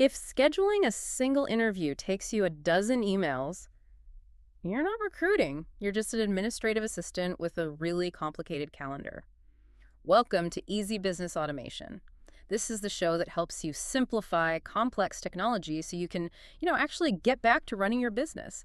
If scheduling a single interview takes you a dozen emails, you're not recruiting. You're just an administrative assistant with a really complicated calendar. Welcome to Easy Business Automation. This is the show that helps you simplify complex technology so you can, actually get back to running your business.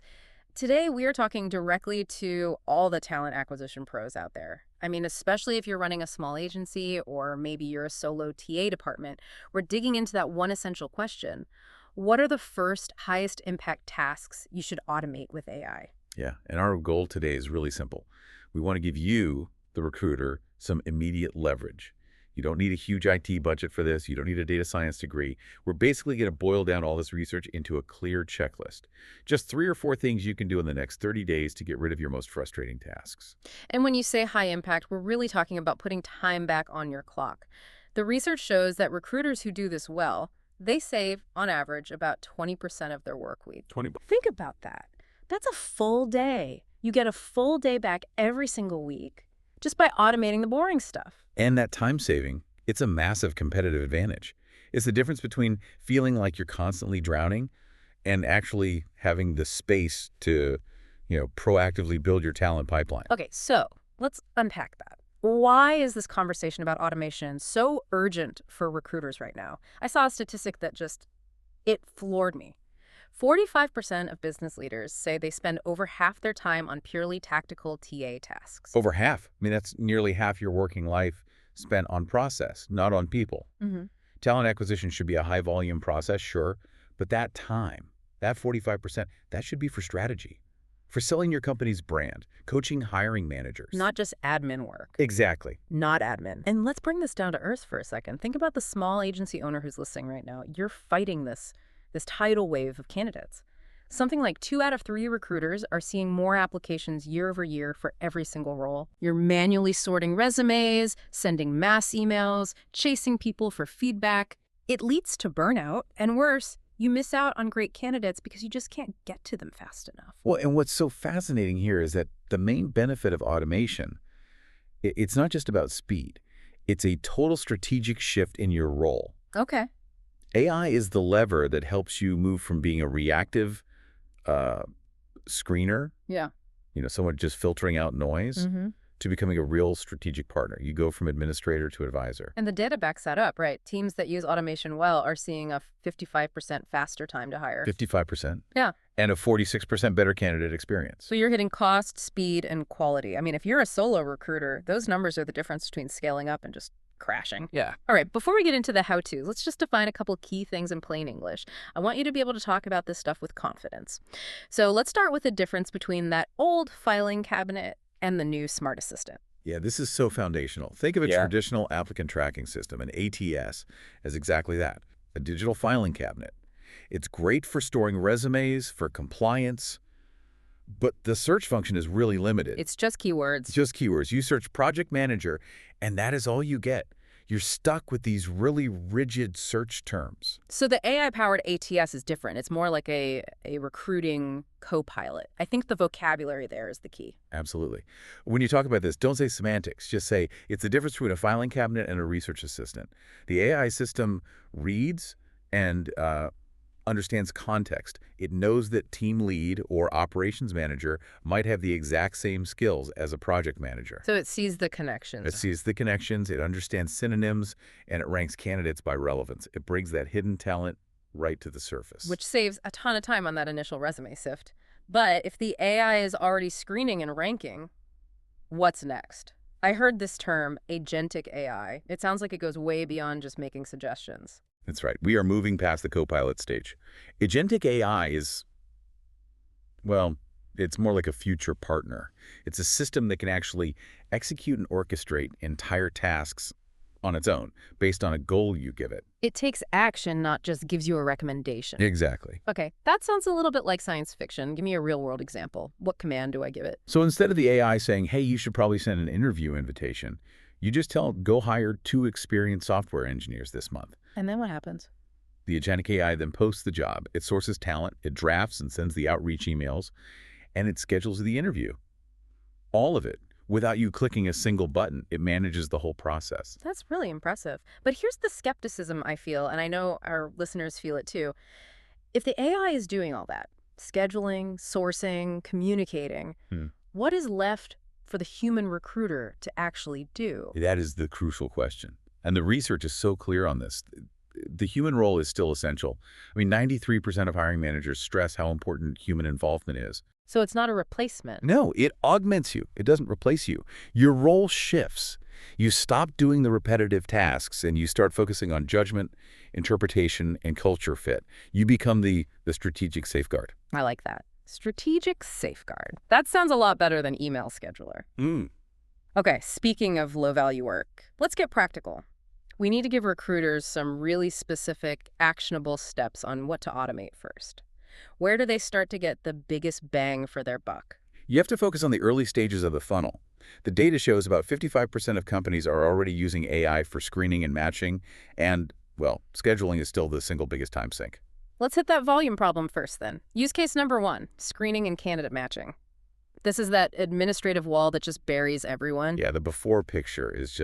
Today, we are talking directly to all the talent acquisition pros out there. I mean, especially if you're running a small agency or maybe you're a solo TA department, we're digging into that one essential question. What are the first highest impact tasks you should automate with AI? Yeah, and our goal today is really simple. We want to give you, the recruiter, some immediate leverage. You don't need a huge IT budget for this. You don't need a data science degree. We're basically going to boil down all this research into a clear checklist. Just 3 or 4 things you can do in the next 30 days to get rid of your most frustrating tasks. And when you say high impact, we're really talking about putting time back on your clock. The research shows that recruiters who do this well, they save, on average, about 20% of their work week. 20. Think about that. That's a full day. You get a full day back every single week just by automating the boring stuff. And that time saving, it's a massive competitive advantage. It's the difference between feeling like you're constantly drowning and actually having the space to, proactively build your talent pipeline. Okay, so let's unpack that. Why is this conversation about automation so urgent for recruiters right now? I saw a statistic that it floored me. 45% of business leaders say they spend over half their time on purely tactical TA tasks. Over half. I mean, that's nearly half your working life spent on process, not on people. Talent acquisition should be a high-volume process, sure, but that time, that 45%, that should be for strategy, for selling your company's brand, coaching hiring managers. Not just admin work. Exactly. Not admin. And let's bring this down to earth for a second. Think about the small agency owner who's listening right now. You're fighting this tidal wave of candidates. Something like 2 out of 3 recruiters are seeing more applications year over year for every single role. You're manually sorting resumes, sending mass emails, chasing people for feedback. It leads to burnout, and worse, you miss out on great candidates because you just can't get to them fast enough. Well, and what's so fascinating here is that the main benefit of automation, it's not just about speed. It's a total strategic shift in your role. Okay. AI is the lever that helps you move from being a reactive screener, someone just filtering out noise, to becoming a real strategic partner. You go from administrator to advisor. And the data backs that up, right? Teams that use automation well are seeing a 55% faster time to hire. 55%? Yeah. And a 46% better candidate experience. So you're hitting cost, speed, and quality. I mean, if you're a solo recruiter, those numbers are the difference between scaling up and just crashing. Yeah. All right, before we get into the how-tos, let's just define a couple key things in plain English. I want you to be able to talk about this stuff with confidence. So let's start with the difference between that old filing cabinet and the new smart assistant. Yeah, this is so foundational. Think of a traditional applicant tracking system, an ATS, as exactly that, a digital filing cabinet. It's great for storing resumes, for compliance, but the search function is really limited. It's just keywords. Just keywords. You search project manager, and that is all you get. You're stuck with these really rigid search terms. So the AI-powered ATS is different. It's more like a recruiting co-pilot. I think the vocabulary there is the key. Absolutely. When you talk about this, don't say semantics. Just say it's the difference between a filing cabinet and a research assistant. The AI system reads and understands context. It knows that team lead or operations manager might have the exact same skills as a project manager. So it sees the connections. It sees the connections, it understands synonyms, and it ranks candidates by relevance. It brings that hidden talent right to the surface. Which saves a ton of time on that initial resume sift. But if the AI is already screening and ranking, what's next? I heard this term, agentic AI. It sounds like it goes way beyond just making suggestions. That's right. We are moving past the co-pilot stage. Agentic AI is, well, it's more like a future partner. It's a system that can actually execute and orchestrate entire tasks on its own, based on a goal you give it. It takes action, not just gives you a recommendation. Exactly. Okay, that sounds a little bit like science fiction. Give me a real-world example. What command do I give it? So instead of the AI saying, hey, you should probably send an interview invitation, you just tell it, go hire 2 experienced software engineers this month. And then what happens? The agentic AI then posts the job. It sources talent, it drafts and sends the outreach emails, and it schedules the interview. All of it without you clicking a single button. It manages the whole process. That's really impressive. But here's the skepticism I feel, and I know our listeners feel it too. If the AI is doing all that, scheduling, sourcing, communicating, Hmm. what is left for the human recruiter to actually do? That is the crucial question. And the research is so clear on this. The human role is still essential. I mean, 93% of hiring managers stress how important human involvement is. So it's not a replacement. No, it augments you. It doesn't replace you. Your role shifts. You stop doing the repetitive tasks and you start focusing on judgment, interpretation, and culture fit. You become the strategic safeguard. I like that. Strategic safeguard. That sounds a lot better than email scheduler. Okay, speaking of low-value work, let's get practical. We need to give recruiters some really specific, actionable steps on what to automate first. Where do they start to get the biggest bang for their buck? You have to focus on the early stages of the funnel. The data shows about 55% of companies are already using AI for screening and matching, and, well, scheduling is still the single biggest time sink. Let's hit that volume problem first then. Use case number 1, screening and candidate matching. This is that administrative wall that just buries everyone. Yeah, the before picture is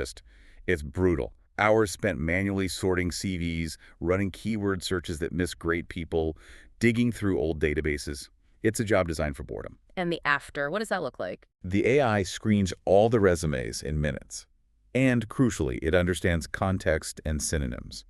it's brutal. Hours spent manually sorting CVs, running keyword searches that miss great people, digging through old databases. It's a job designed for boredom. And the after, what does that look like? The AI screens all the resumes in minutes. And crucially, it understands context and synonyms.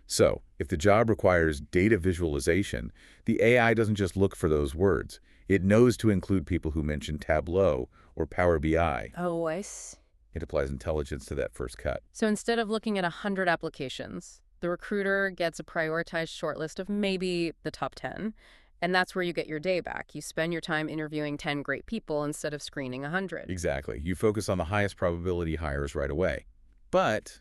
So, if the job requires data visualization, the AI doesn't just look for those words. It knows to include people who mention Tableau or Power BI. Oh, I see. It applies intelligence to that first cut. So instead of looking at 100 applications, the recruiter gets a prioritized shortlist of maybe the top 10, and that's where you get your day back. You spend your time interviewing 10 great people instead of screening 100. Exactly. You focus on the highest probability hires right away. But,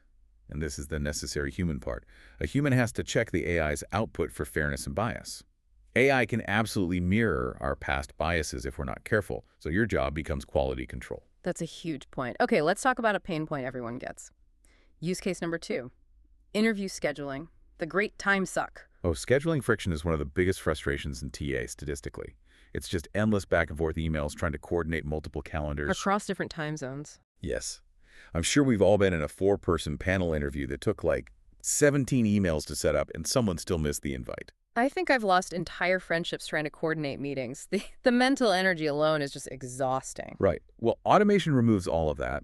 and this is the necessary human part, a human has to check the AI's output for fairness and bias. AI can absolutely mirror our past biases if we're not careful, so your job becomes quality control. That's a huge point. Okay, let's talk about a pain point everyone gets. Use case number 2, interview scheduling, the great time suck. Oh, scheduling friction is one of the biggest frustrations in TA statistically. It's just endless back and forth emails trying to coordinate multiple calendars. Across different time zones. Yes. I'm sure we've all been in a 4-person panel interview that took like 17 emails to set up and someone still missed the invite. I think I've lost entire friendships trying to coordinate meetings. The mental energy alone is just exhausting. Right. Well, automation removes all of that.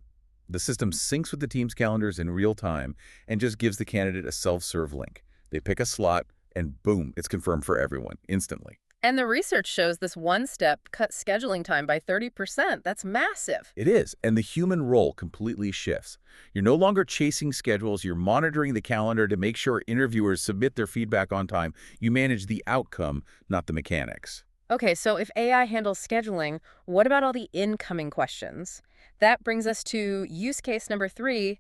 The system syncs with the team's calendars in real time and just gives the candidate a self-serve link. They pick a slot and boom, it's confirmed for everyone instantly. And the research shows this one step cut scheduling time by 30%. That's massive. It is, and the human role completely shifts. You're no longer chasing schedules, you're monitoring the calendar to make sure interviewers submit their feedback on time. You manage the outcome, not the mechanics. Okay, so if AI handles scheduling, what about all the incoming questions? That brings us to use case number 3,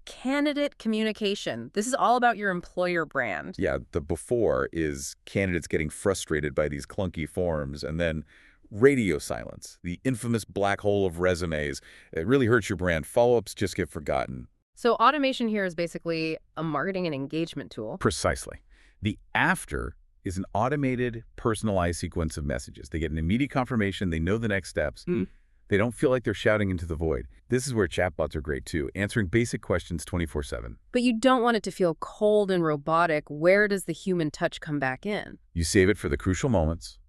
candidate communication. This is all about your employer brand. Yeah, the before is candidates getting frustrated by these clunky forms, and then radio silence, the infamous black hole of resumes. It really hurts your brand. Follow-ups just get forgotten. So automation here is basically a marketing and engagement tool. Precisely. The after is an automated, personalized sequence of messages. They get an immediate confirmation. They know the next steps. They don't feel like they're shouting into the void. This is where chatbots are great too, answering basic questions 24/7. But you don't want it to feel cold and robotic. Where does the human touch come back in? You save it for the crucial moments,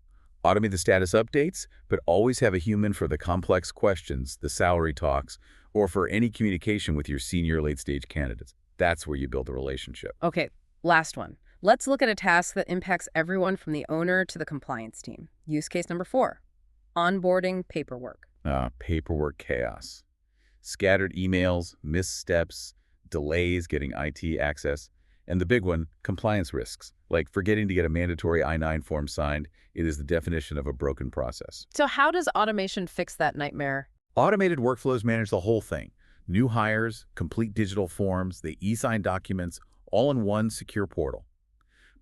automate the status updates, but always have a human for the complex questions, the salary talks, or for any communication with your senior late-stage candidates. That's where you build a relationship. Okay, last one. Let's look at a task that impacts everyone from the owner to the compliance team. Use case number 4, onboarding paperwork. Paperwork chaos. Scattered emails, missteps, delays getting IT access, and the big one, compliance risks, like forgetting to get a mandatory I-9 form signed. It is the definition of a broken process. So how does automation fix that nightmare? Automated workflows manage the whole thing. New hires, complete digital forms, they e-sign documents, all in one secure portal.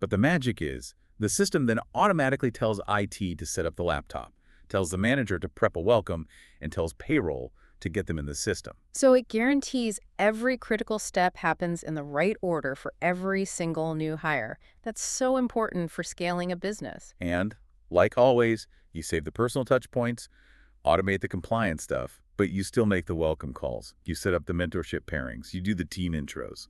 But the magic is, the system then automatically tells IT to set up the laptop, tells the manager to prep a welcome, and tells payroll to get them in the system. So it guarantees every critical step happens in the right order for every single new hire. That's so important for scaling a business. And, like always, you save the personal touch points, automate the compliance stuff, But you still make the welcome calls. You set up the mentorship pairings. You do the team intros.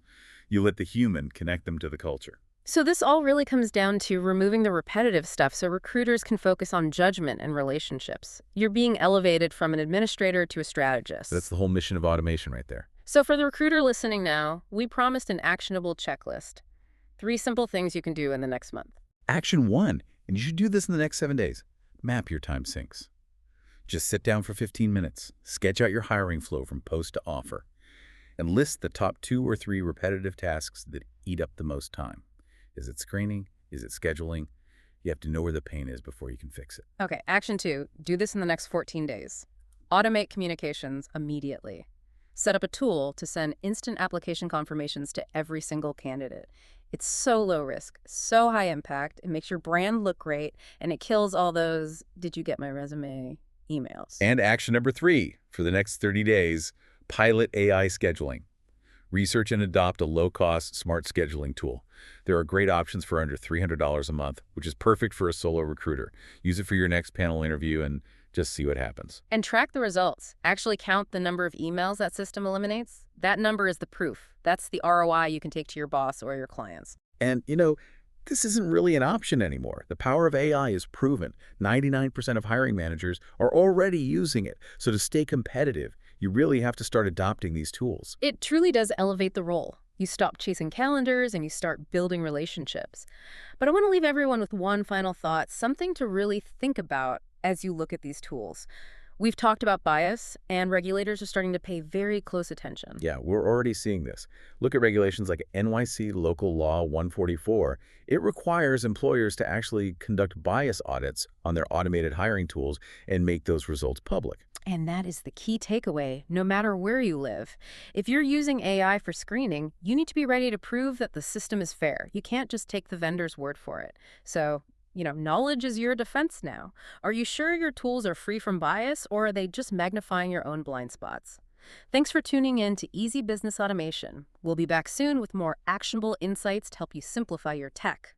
You let the human connect them to the culture. So this all really comes down to removing the repetitive stuff so recruiters can focus on judgment and relationships. You're being elevated from an administrator to a strategist. That's the whole mission of automation right there. So for the recruiter listening now, we promised an actionable checklist. 3 simple things you can do in the next month. Action 1, and you should do this in the next 7 days. Map your time sinks. Just sit down for 15 minutes, sketch out your hiring flow from post to offer, and list the top 2 or 3 repetitive tasks that eat up the most time. Is it screening? Is it scheduling? You have to know where the pain is before you can fix it. Okay, action 2. Do this in the next 14 days. Automate communications immediately. Set up a tool to send instant application confirmations to every single candidate. It's so low risk, so high impact, it makes your brand look great, and it kills all those, "Did you get my resume?" emails. And action number 3, for the next 30 days, pilot AI scheduling. Research and adopt a low-cost, smart scheduling tool. There are great options for under $300 a month, which is perfect for a solo recruiter. Use it for your next panel interview and just see what happens. And track the results. Actually count the number of emails that system eliminates. That number is the proof. That's the ROI you can take to your boss or your clients. And, this isn't really an option anymore. The power of AI is proven. 99% of hiring managers are already using it. So to stay competitive, you really have to start adopting these tools. It truly does elevate the role. You stop chasing calendars and you start building relationships. But I want to leave everyone with one final thought, something to really think about as you look at these tools. We've talked about bias, and regulators are starting to pay very close attention. Yeah, we're already seeing this. Look at regulations like NYC Local Law 144. It requires employers to actually conduct bias audits on their automated hiring tools and make those results public. And that is the key takeaway, no matter where you live. If you're using AI for screening, you need to be ready to prove that the system is fair. You can't just take the vendor's word for it. So, knowledge is your defense now. Are you sure your tools are free from bias, or are they just magnifying your own blind spots? Thanks for tuning in to Easy Business Automation. We'll be back soon with more actionable insights to help you simplify your tech.